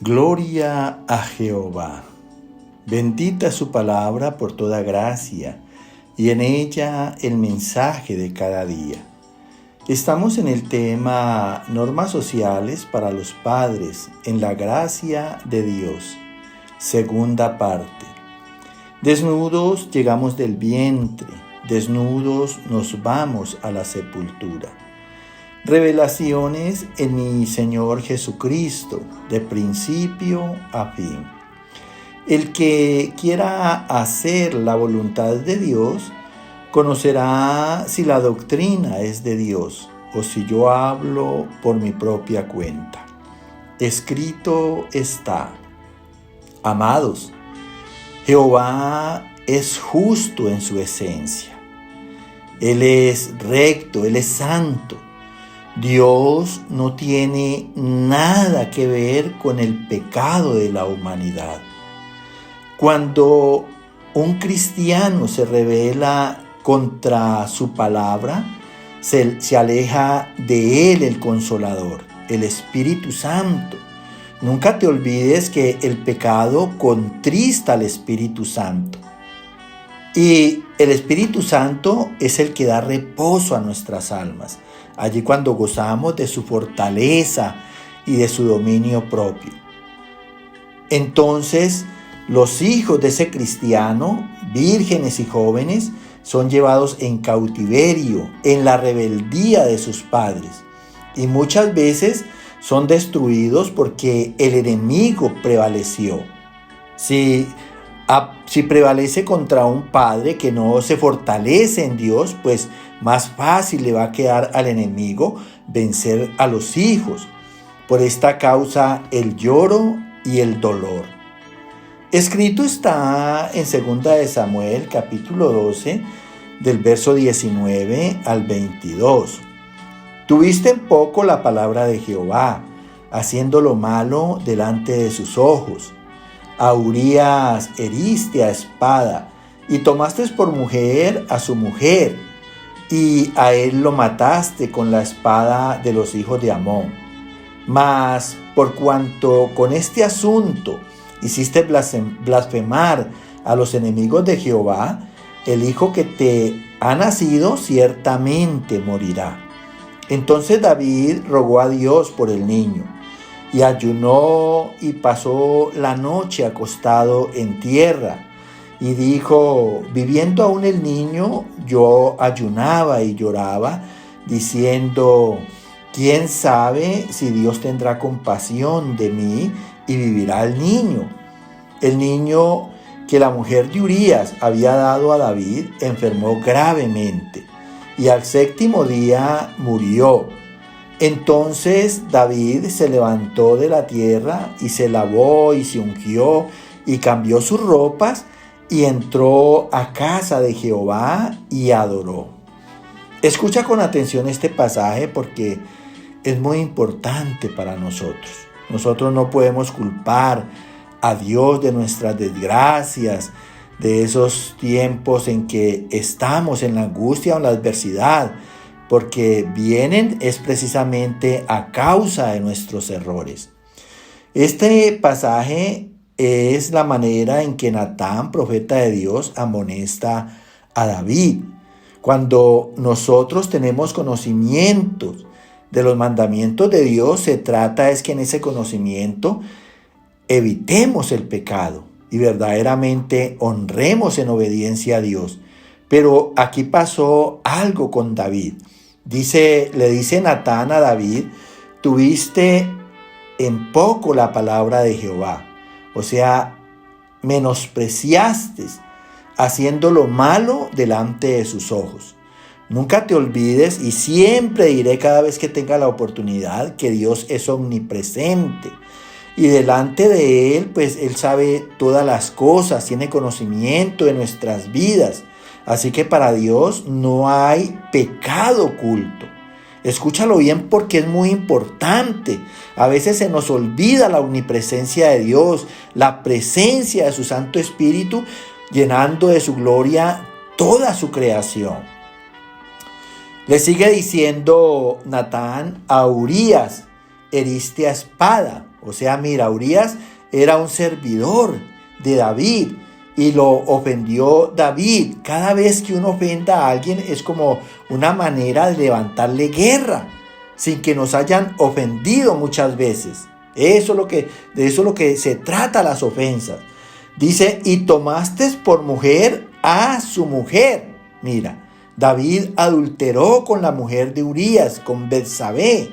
Gloria a Jehová. Bendita su palabra por toda gracia, y en ella el mensaje de cada día. Estamos en el tema Normas sociales para los padres en la gracia de Dios. Segunda parte. Desnudos llegamos del vientre, desnudos nos vamos a la sepultura. Revelaciones en mi Señor Jesucristo, de principio a fin. El que quiera hacer la voluntad de Dios, conocerá si la doctrina es de Dios o si yo hablo por mi propia cuenta. Escrito está: amados, Jehová es justo en su esencia. Él es recto, Él es santo. Dios no tiene nada que ver con el pecado de la humanidad. Cuando un cristiano se rebela contra su palabra, se aleja de él el Consolador, el Espíritu Santo. Nunca te olvides que el pecado contrista al Espíritu Santo. Y el Espíritu Santo es el que da reposo a nuestras almas. Allí cuando gozamos de su fortaleza y de su dominio propio. Entonces, los hijos de ese cristiano, vírgenes y jóvenes, son llevados en cautiverio, en la rebeldía de sus padres. Y muchas veces son destruidos porque el enemigo prevaleció. Si prevalece contra un padre que no se fortalece en Dios, pues más fácil le va a quedar al enemigo vencer a los hijos. Por esta causa el lloro y el dolor. Escrito está en 2 de Samuel, capítulo 12, del verso 19 al 22. Tuviste en poco la palabra de Jehová, haciendo lo malo delante de sus ojos. A Urías heriste a espada, y tomaste por mujer a su mujer, y a él lo mataste con la espada de los hijos de Amón. Mas por cuanto con este asunto hiciste blasfemar a los enemigos de Jehová, el hijo que te ha nacido ciertamente morirá. Entonces David rogó a Dios por el niño, y ayunó y pasó la noche acostado en tierra. Y dijo: viviendo aún el niño, yo ayunaba y lloraba, diciendo: ¿quién sabe si Dios tendrá compasión de mí y vivirá el niño? El niño que la mujer de Urías había dado a David enfermó gravemente, y al 7º día murió. Entonces David se levantó de la tierra y se lavó y se ungió y cambió sus ropas y entró a casa de Jehová y adoró. Escucha con atención este pasaje porque es muy importante para nosotros. Nosotros no podemos culpar a Dios de nuestras desgracias, de esos tiempos en que estamos en la angustia o en la adversidad, porque vienen es precisamente a causa de nuestros errores. Este pasaje es la manera en que Natán, profeta de Dios, amonesta a David. Cuando nosotros tenemos conocimientos de los mandamientos de Dios, se trata es que en ese conocimiento evitemos el pecado y verdaderamente honremos en obediencia a Dios. Pero aquí pasó algo con David. Le dice Natán a David: tuviste en poco la palabra de Jehová. O sea, menospreciaste haciendo lo malo delante de sus ojos. Nunca te olvides, y siempre diré cada vez que tenga la oportunidad, que Dios es omnipresente. Y delante de Él, pues Él sabe todas las cosas, tiene conocimiento de nuestras vidas. Así que para Dios no hay pecado oculto. Escúchalo bien porque es muy importante. A veces se nos olvida la omnipresencia de Dios, la presencia de su Santo Espíritu, llenando de su gloria toda su creación. Le sigue diciendo Natán: a Urías heriste a espada. O sea, mira, Urías era un servidor de David y lo ofendió David. Cada vez que uno ofenda a alguien es como una manera de levantarle guerra, sin que nos hayan ofendido muchas veces. De eso es lo que se trata las ofensas. Dice, y tomaste por mujer a su mujer. Mira, David adulteró con la mujer de Urías, con Betsabé.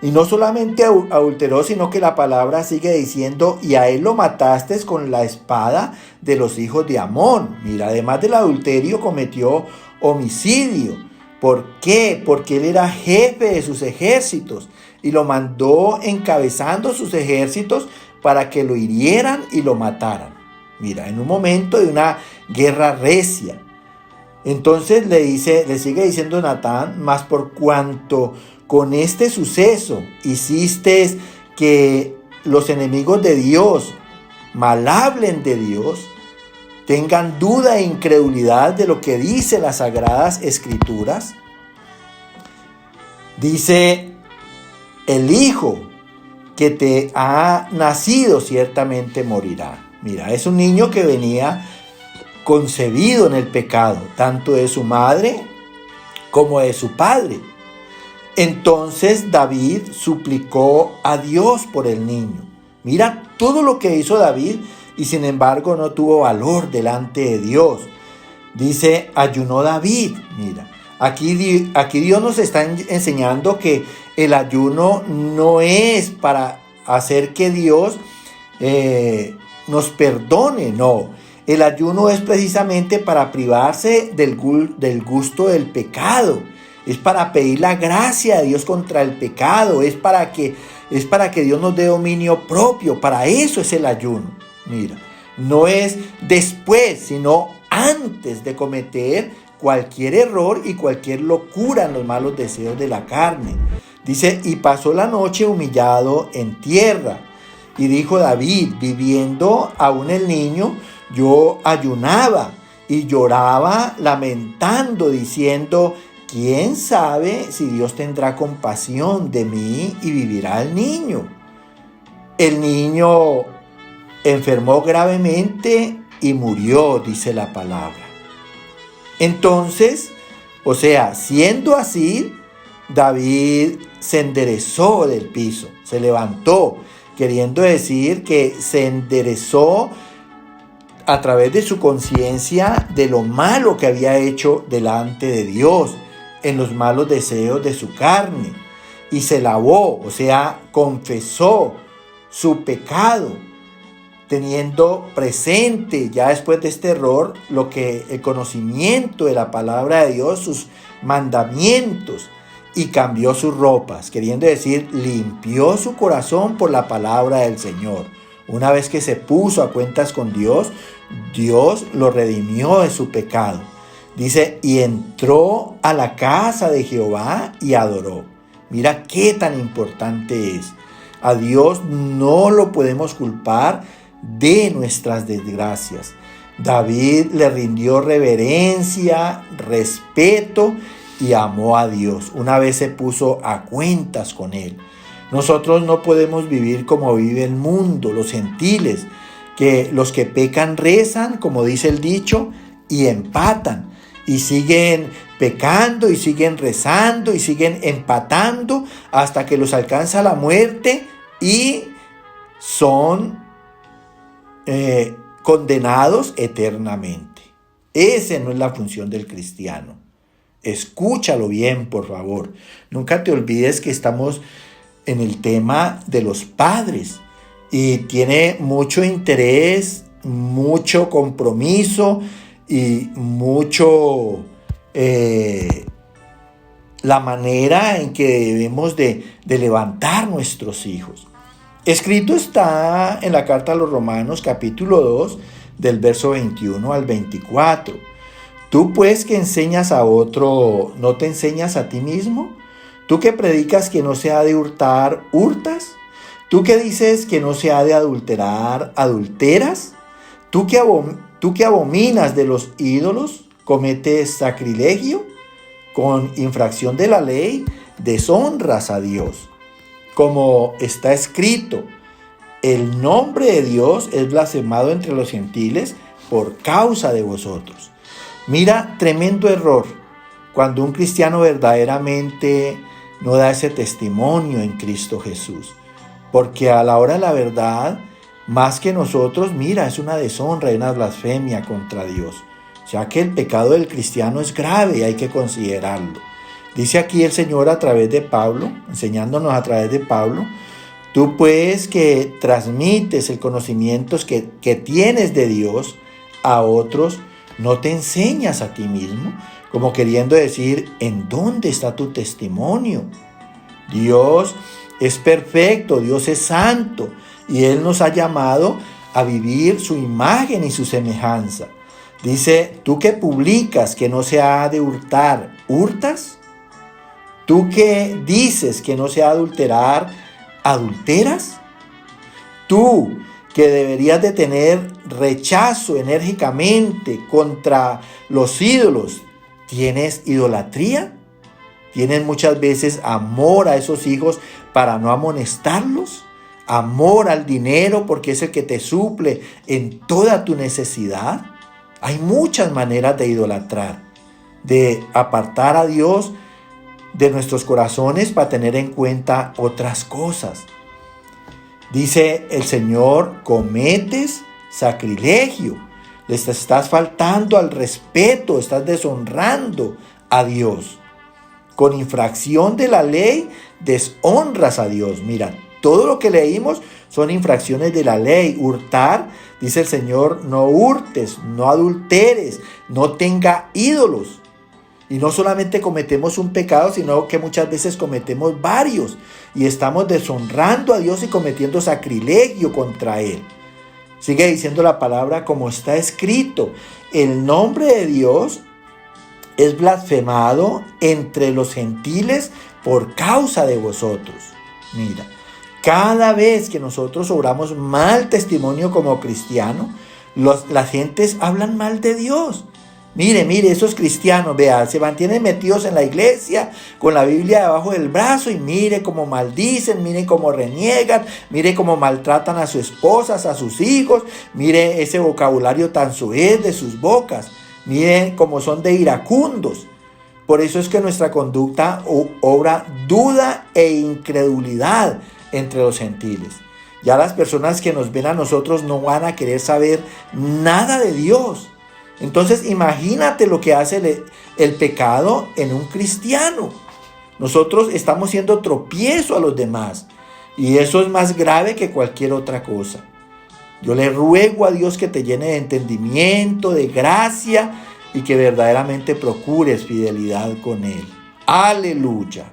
Y no solamente adulteró, sino que la palabra sigue diciendo, y a él lo mataste con la espada de los hijos de Amón. Mira, además del adulterio cometió homicidio. ¿Por qué? Porque él era jefe de sus ejércitos y lo mandó encabezando sus ejércitos para que lo hirieran y lo mataran. Mira, en un momento de una guerra recia. Entonces le sigue diciendo Natán, mas por cuanto con este suceso hiciste que los enemigos de Dios mal hablen de Dios, tengan duda e incredulidad de lo que dice las Sagradas Escrituras. Dice, el hijo que te ha nacido ciertamente morirá. Mira, es un niño que venía concebido en el pecado, tanto de su madre como de su padre. Entonces David suplicó a Dios por el niño. Mira todo lo que hizo David y sin embargo no tuvo valor delante de Dios. Dice, ayunó David. Mira, aquí Dios nos está enseñando que el ayuno no es para hacer que Dios nos perdone, no. El ayuno es precisamente para privarse del gusto del pecado. Es para pedir la gracia de Dios contra el pecado. Es para que Dios nos dé dominio propio. Para eso es el ayuno. Mira, no es después, sino antes de cometer cualquier error y cualquier locura en los malos deseos de la carne. Dice, y pasó la noche humillado en tierra. Y dijo David, viviendo aún el niño, yo ayunaba y lloraba lamentando, diciendo, ¿quién sabe si Dios tendrá compasión de mí y vivirá el niño? El niño enfermó gravemente y murió, dice la palabra. Entonces, o sea, siendo así, David se enderezó del piso, se levantó, queriendo decir que se enderezó a través de su conciencia de lo malo que había hecho delante de Dios, en los malos deseos de su carne, y se lavó, o sea, confesó su pecado, teniendo presente ya después de este error el conocimiento de la palabra de Dios, sus mandamientos, y cambió sus ropas, queriendo decir, limpió su corazón por la palabra del Señor. Una vez que se puso a cuentas con Dios, Dios lo redimió de su pecado. Dice, y entró a la casa de Jehová y adoró. Mira qué tan importante es. A Dios no lo podemos culpar de nuestras desgracias. David le rindió reverencia, respeto y amó a Dios. Una vez se puso a cuentas con él. Nosotros no podemos vivir como vive el mundo, los gentiles, que los que pecan rezan, como dice el dicho, y empatan. Y siguen pecando y siguen rezando y siguen empatando hasta que los alcanza la muerte y son condenados eternamente. Esa no es la función del cristiano. Escúchalo bien, por favor. Nunca te olvides que estamos en el tema de los padres y tiene mucho interés, mucho compromiso y mucho la manera en que debemos de levantar nuestros hijos. Escrito está en la carta a los Romanos capítulo 2 del verso 21 al 24. Tú pues que enseñas a otro, ¿no te enseñas a ti mismo? Tú que predicas que no se ha de hurtar, ¿hurtas? Tú que dices que no se ha de adulterar, ¿adulteras? Tú que abominas de los ídolos, ¿cometes sacrilegio? Con infracción de la ley, deshonras a Dios. como está escrito, el nombre de Dios es blasfemado entre los gentiles por causa de vosotros. Mira, tremendo error cuando un cristiano verdaderamente no da ese testimonio en Cristo Jesús. Porque a la hora de la verdad, más que nosotros, mira, es una deshonra y una blasfemia contra Dios. O sea que el pecado del cristiano es grave y hay que considerarlo. Dice aquí el Señor a través de Pablo, enseñándonos a través de Pablo, tú pues que transmites el conocimiento que tienes de Dios a otros, no te enseñas a ti mismo, como queriendo decir, ¿en dónde está tu testimonio? Dios es perfecto, Dios es santo, y Él nos ha llamado a vivir su imagen y su semejanza. Dice, tú que publicas que no se ha de hurtar, ¿hurtas? Tú que dices que no se ha de adulterar, ¿adulteras? Tú que deberías de tener rechazo enérgicamente contra los ídolos, ¿tienes idolatría? ¿Tienes muchas veces amor a esos hijos para no amonestarlos? ¿Amor al dinero porque es el que te suple en toda tu necesidad? Hay muchas maneras de idolatrar, de apartar a Dios de nuestros corazones para tener en cuenta otras cosas. Dice el Señor, cometes sacrilegio, les estás faltando al respeto, estás deshonrando a Dios. Con infracción de la ley, deshonras a Dios. Mira, todo lo que leímos son infracciones de la ley. Hurtar, dice el Señor, no hurtes, no adulteres, no tenga ídolos. Y no solamente cometemos un pecado, sino que muchas veces cometemos varios. Y estamos deshonrando a Dios y cometiendo sacrilegio contra Él. Sigue diciendo la palabra como está escrito. El nombre de Dios es blasfemado entre los gentiles por causa de vosotros. Mira, cada vez que nosotros obramos mal testimonio como cristianos, las gentes hablan mal de Dios. Mire, esos cristianos, vea, se mantienen metidos en la iglesia con la Biblia debajo del brazo y mire cómo maldicen, mire cómo reniegan, mire cómo maltratan a sus esposas, a sus hijos, mire ese vocabulario tan soez de sus bocas, mire cómo son de iracundos. Por eso es que nuestra conducta obra duda e incredulidad entre los gentiles. Ya las personas que nos ven a nosotros no van a querer saber nada de Dios. Entonces imagínate lo que hace el pecado en un cristiano. Nosotros estamos siendo tropiezo a los demás y eso es más grave que cualquier otra cosa. Yo le ruego a Dios que te llene de entendimiento, de gracia y que verdaderamente procures fidelidad con Él. Aleluya.